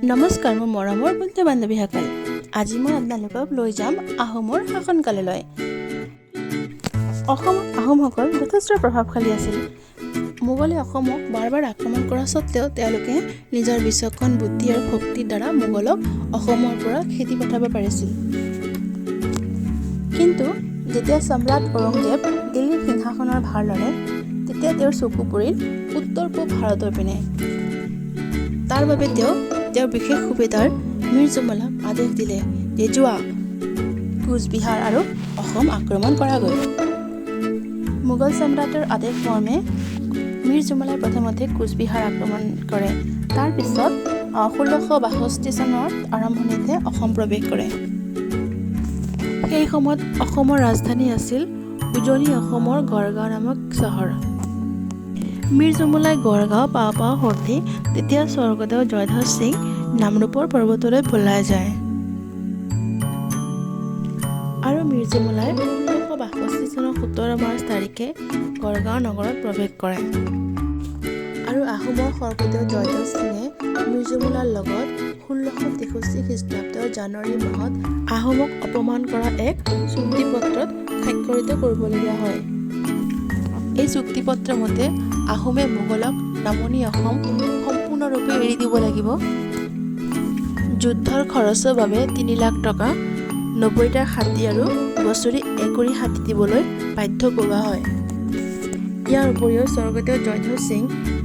নমস্কাৰ মোৰ মৰমৰ বন্ধু বান্ধৱীসকল। আজি মই আপোনালোকক লৈ যাম আহোমৰ শাসনকাললৈ। অসমত আহোমসকল যথেষ্ট প্ৰভাৱশালী আছিল। মোগলে অসমক বাৰ বাৰ আক্ৰমণ কৰা স্বত্বেও তেওঁলোকে নিজৰ বিচক্ষণ বুদ্ধি আৰু শক্তিৰ দ্বাৰা মোগলক অসমৰ পৰা খেদি পঠাব পাৰিছিল। কিন্তু যেতিয়া সম্ৰাট ঔৰংজেব দিল্লীৰ সিংহাসনৰ ভাৰ ল'লে, তেতিয়া তেওঁৰ চকু পৰিল উত্তৰ পূব ভাৰতৰ পিনে। তাৰ বাবে তেওঁৰ বিশেষ সুবেদাৰ মীৰ জুমলাক আদেশ দিলে যে যোৱা কোচবিহাৰ আৰু অসম আক্ৰমণ কৰাগৈ। মোগল সম্ৰাটৰ আদেশ মৰ্মে মীৰ জুমলাই প্ৰথমতে কোচবিহাৰ আক্ৰমণ কৰে। তাৰ পিছত 1662 চনৰ আৰম্ভণিতে অসম প্ৰৱেশ কৰে। সেই সময়ত অসমৰ ৰাজধানী আছিল উজনি অসমৰ গড়গাঁও নামক চহৰ। মীৰ জুমলাই গড়গাঁও পাওঁ হওঁতে তেতিয়া স্বৰ্গদেউ জয়ধ্বজ সিং নামৰূপৰ পৰ্বতলৈ পলাই যায় আৰু মীৰ জুমলাই 1662 চনৰ 17 মাৰ্চ তাৰিখে গড়গাঁও নগৰত প্ৰৱেশ কৰে। আৰু আহোমৰ স্বৰ্গদেউ জয়ধ্বজ সিঙে মীৰ জুমলাৰ লগত 1663 খ্ৰীষ্টাব্দৰ জানুৱাৰী মাহত আহোমক অপমান কৰা এক চুক্তিপত্ৰত স্বাক্ষৰিত কৰিবলগীয়া হয়। এই চুক্তিপত্ৰ মতে আহোমে মোগলক নামনি অসম সম্পূৰ্ণৰূপে এৰি দিব লাগিব। যুদ্ধৰ খৰচৰ বাবে 3 লাখ টকা, 90টা হাতী আৰু বছৰি একুৰি হাতী দিবলৈ বাধ্য কৰোৱা হয়। ইয়াৰ উপৰিও স্বৰ্গদেউ জয়ধ্বজ সিং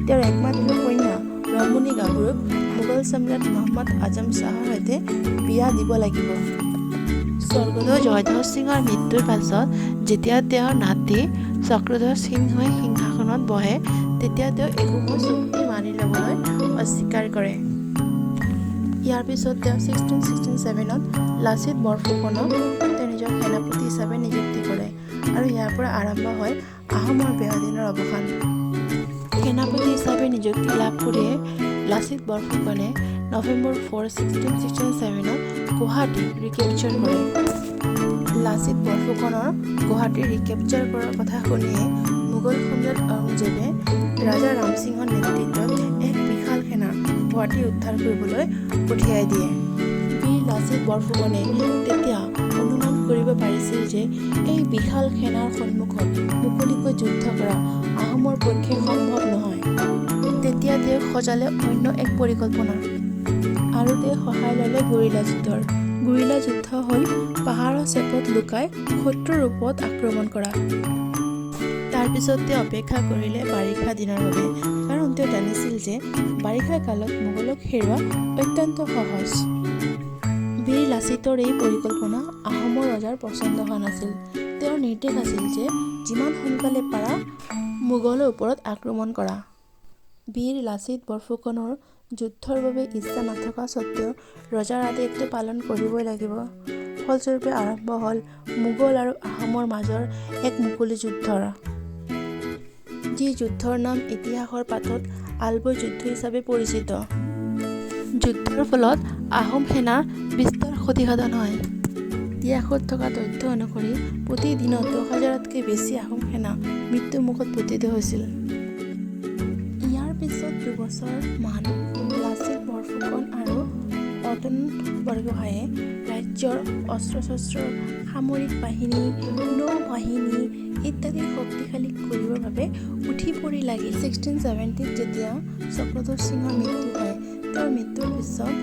তেওঁৰ একমাত্ৰ কন্যা ৰমণী গাভৰুক মোগল সম্ৰাট মহম্মদ আজম শ্বাহৰ সৈতে বিয়া দিব লাগিব। স্বৰ্গদেউ জয়ধ্বজ সিঙৰ মৃত্যুৰ পাছত যেতিয়া তেওঁৰ নাতি চক্ৰধ্বজ সিংহই সিংহাসনত বহে, তেতিয়া তেওঁ একোখন চুক্তি মানি ল'বলৈ অস্বীকাৰ কৰে। ইয়াৰ পিছত তেওঁ 1667ত লাচিত বৰফুকনক তেওঁ নিজৰ সেনাপতি হিচাপে নিযুক্তি কৰে আৰু ইয়াৰ পৰা আৰম্ভ হয় আহোমৰ বেয়া দিনৰ অৱসান। সেনাপতি হিচাপে নিযুক্তি লাভ কৰিয়ে লাচিত বৰফুকনে নৱেম্বৰ 4, 1667ত গুৱাহাটী ৰিকেপচাৰ কৰে। লাচিত বৰফুকনৰ গুৱাহাটী ৰিকেপচাৰ কৰাৰ কথা শুনিয়ে মোগল সম্ৰাট ঔৰংজেবে ৰাজা ৰামসিংহৰ নেতৃত্বত এক বিশাল সেনা গুৱাহাটী উদ্ধাৰ কৰিবলৈ পঠিয়াই দিয়ে। বীৰ লাচিত বৰফুকনে তেতিয়া অনুমান কৰিব পাৰিছিল যে এই বিশাল সেনাৰ সন্মুখত মুকলিকৈ যুদ্ধ কৰা আহোমৰ পক্ষে সম্ভৱ নহয়। তেতিয়া তেওঁ সজালে অন্য এক পৰিকল্পনা আৰু তেওঁ সহায় ল'লে গুৰিলা যুদ্ধৰ। গুৰিলা যুদ্ধ হ'ল পাহাৰৰ চেপত লুকাই শত্ৰুৰ ওপৰত আক্ৰমণ কৰা। তাৰপিছত তেওঁ অপেক্ষা কৰিলে বাৰিষা দিনৰ বাবে, কাৰণ তেওঁ জানিছিল যে বাৰিষা কালত মোগলক হেৰুওৱা অত্যন্ত সহজ। বীৰ লাচিতৰ এই পৰিকল্পনা আহোমৰ ৰজাৰ পচন্দ হোৱা নাছিল। তেওঁৰ নিৰ্দেশ আছিল যে যিমান সোনকালে পাৰা মোগলৰ ওপৰত আক্ৰমণ কৰা। বীৰ লাচিত বৰফুকনৰ যুদ্ধৰ বাবে ইচ্ছা নথকা স্বত্বেও ৰজাৰ আদেশটো পালন কৰিবই লাগিব। ফলস্বৰূপে আৰম্ভ হ'ল মোগল আৰু আহোমৰ মাজৰ এক মুকলি যুদ্ধৰ, যি যুদ্ধৰ নাম ইতিহাসৰ পাতত আলবৈ যুদ্ধ হিচাপে পৰিচিত। যুদ্ধৰ ফলত আহোম সেনাৰ বিস্তৰ ক্ষতিসাধন হয়। ইতিহাসত থকা তথ্য অনুসৰি প্ৰতিদিনত 10,000তকৈ বেছি আহোম সেনা মৃত্যুমুখত পতিত হৈছিল। ইয়াৰ পিছত 2 বছৰ মান লাচিত বৰফুকন আৰু অতন বৰগোহাঁয়ে ৰাজ্যৰ অস্ত্ৰ-শস্ত্ৰ, সামৰিক বাহিনী, নৌ-বাহিনী ইত্যাদি শক্তিশালী কৰিবৰ বাবে উঠি পৰি লাগিল। 1670ত যেতিয়া চক্ৰধ্বজ সিঙৰ মৃত্যু হয়, তেওঁৰ মৃত্যুৰ পিছত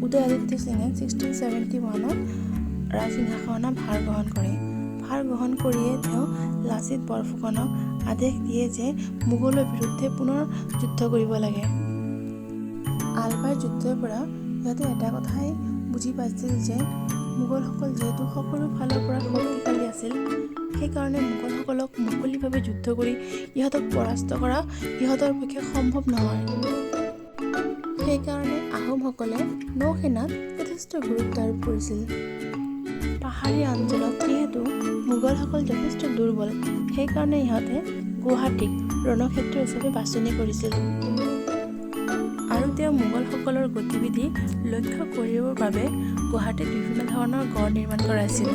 উদয়াদিত্য সিঙে 1671ত ৰাজসিংহাসনৰ ভাৰ গ্ৰহণ কৰে। ভাৰ গ্ৰহণ কৰিয়ে তেওঁ লাচিত বৰফুকনক আদেশ দিয়ে যে মোগলৰ বিৰুদ্ধে পুনৰ যুদ্ধ কৰিব লাগে। আলবাই যুদ্ধৰ পৰা সিহঁতে এটা কথাই বুজি পাইছিল যে মোগলসকল যিহেতু সকলো ফালৰ পৰা শক্তিশালী আছিল, সেইকাৰণে মোগলসকলক মুকলিভাৱে যুদ্ধ কৰি ইহঁতক পৰাস্ত কৰা ইহঁতৰ পক্ষে সম্ভৱ নহয়। সেইকাৰণে আহোমসকলে নৌসেনাত যথেষ্ট গুৰুত্ব আৰোপ কৰিছিল। পাহাৰীয়া অঞ্চলত যিহেতু মোগলসকল যথেষ্ট দুৰ্বল, সেইকাৰণে ইহঁতে গুৱাহাটীক ৰণক্ষেত্ৰ হিচাপে বাছনি কৰিছিল। আৰু তেওঁ মোগলসকলৰ গতিবিধি লক্ষ্য কৰিবৰ বাবে গুৱাহাটীত বিভিন্ন ধৰণৰ গড় নিৰ্মাণ কৰাইছিল।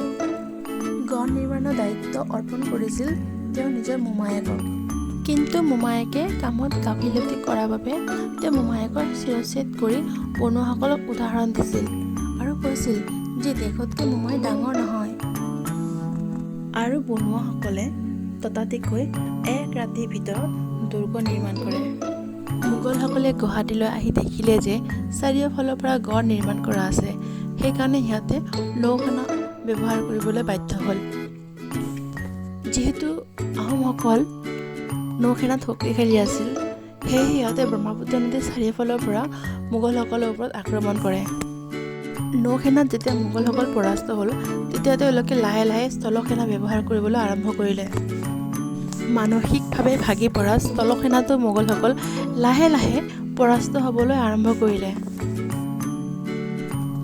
গড় নিৰ্মাণৰ দায়িত্ব অৰ্পণ কৰিছিল তেওঁ নিজৰ মোমায়েকক। কিন্তু মোমায়েকে কামত গাফিলতি কৰাৰ বাবে তেওঁ মোমায়েকৰ শিৰচ্ছেদ কৰি বনুৱাসকলক উদাহৰণ দিছিল আৰু কৈছিল যে দেশতকৈ মোমাই ডাঙৰ নহয়। আৰু বনুৱাসকলে ততাতৈয়াকৈ এক ৰাতিৰ ভিতৰত দুৰ্গ নিৰ্মাণ কৰে। মোগলসকলে গুৱাহাটীলৈ আহি দেখিলে যে চাৰিওফালৰ পৰা গড় নিৰ্মাণ কৰা আছে। সেইকাৰণে সিহঁতে নৌসেনা ব্যৱহাৰ কৰিবলৈ বাধ্য হ'ল। যিহেতু আহোমসকল নৌসেনাত শক্তিশালী আছিল, সেয়ে সিহঁতে ব্ৰহ্মপুত্ৰ নদীৰ চাৰিওফালৰ পৰা মোগলসকলৰ ওপৰত আক্ৰমণ কৰে। নৌসেনাত যেতিয়া মোগলসকল পৰাস্ত হ'ল, তেতিয়া তেওঁলোকে লাহে লাহে স্থলসেনা ব্যৱহাৰ কৰিবলৈ আৰম্ভ কৰিলে। মানসিকভাৱে ভাগি পৰা স্থলসেনাতো মোগলসকল লাহে লাহে পৰাস্ত হ'বলৈ আৰম্ভ কৰিলে।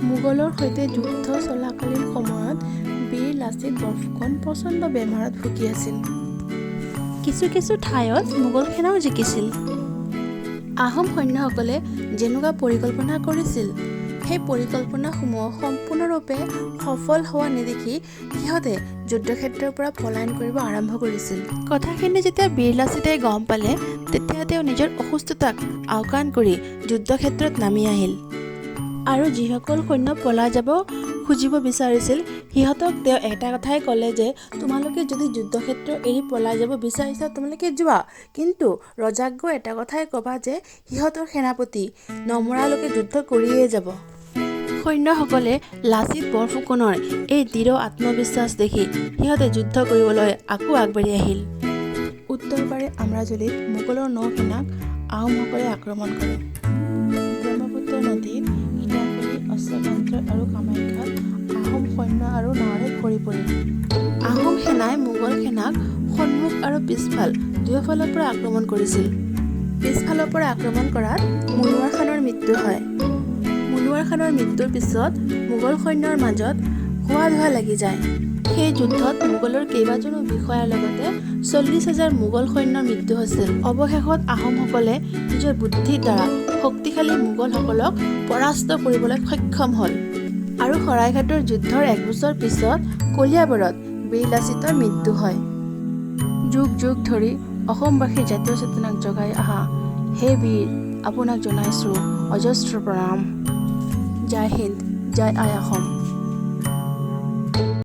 মোগলৰ সৈতে যুদ্ধ চলাকালীন সময়ত বীৰ লাচিত বৰফুকন প্ৰচণ্ড বেমাৰত ভুগি আছিল। কিছু কিছু ঠাইত মোগল সেনাও জিকিছিল। আহোম সৈন্যসকলে যেনেকুৱা পৰিকল্পনা কৰিছিল, সেই পৰিকল্পনাসমূহ সম্পূৰ্ণৰূপে সফল হোৱা নেদেখি সিহঁতে যুদ্ধক্ষেত্ৰৰ পৰা পলায়ন কৰিব আৰম্ভ কৰিছিল। কথাখিনি যেতিয়া বীৰ লাচিতে গম পালে, তেতিয়া তেওঁ নিজৰ অসুস্থতাক আওকাণ কৰি যুদ্ধক্ষেত্ৰত নামি আহিল। আৰু যিসকল সৈন্য পলাই যাব খুজিব বিচাৰিছিল, সিহঁতক তেওঁ এটা কথাই ক'লে যে তোমালোকে যদি যুদ্ধক্ষেত্ৰ এৰি পলাই যাব বিচাৰিছা তোমালোকে যোৱা, কিন্তু ৰজাক গৈ এটা কথাই ক'বা যে সিহঁতৰ সেনাপতি নমৰালৈকে যুদ্ধ কৰিয়েই যাব। সৈন্যসকলে লাচিত বৰফুকনৰ এই দৃঢ় আত্মবিশ্বাস দেখি সিহঁতে যুদ্ধ কৰিবলৈ আকৌ আগবাঢ়ি আহিল। উত্তৰ পাৰে আমৰাজুলিত মোগলৰ নৌসেনাক আহোমসকলে আক্ৰমণ কৰে। ব্ৰহ্মপুত্ৰ নদীত ইটাখুলি, অশ্বতন্ত্ৰ আৰু কামাখ্যাত আহোম সৈন্য আৰু নাৱেৰে ভৰি পৰিল। আহোম সেনাই মোগল সেনাক সন্মুখ আৰু পিছফাল দুয়োফালৰ পৰা আক্ৰমণ কৰিছিল। পিছফালৰ পৰা আক্ৰমণ কৰাত মুনুৱাৰ খানৰ মৃত্যু হয়। মুনুৱাৰ খানৰ মৃত্যুৰ পিছত মোগল সৈন্যৰ মাজত হোৱা ধোৱা লাগি যায়। সেই যুদ্ধত মোগলৰ কেইবাজনো বিষয়াৰ লগতে 40,000 মোগল সৈন্যৰ মৃত্যু হৈছিল। অৱশেষত আহোমসকলে নিজৰ বুদ্ধিৰ দ্বাৰা শক্তিশালী মোগলসকলক পৰাস্ত কৰিবলৈ সক্ষম হ'ল। আৰু শৰাইঘাটৰ যুদ্ধৰ 1 বছৰ পিছত কলিয়াবৰত বীৰ লাচিতৰ মৃত্যু হয়। যুগ যুগ ধৰি অসমবাসীৰ জাতীয় চেতনাক জগাই অহা হে বীৰ, আপোনাক জনাইছোঁ অজস্ৰ প্ৰণাম। জয় হিন্দ, জয় আই অসম।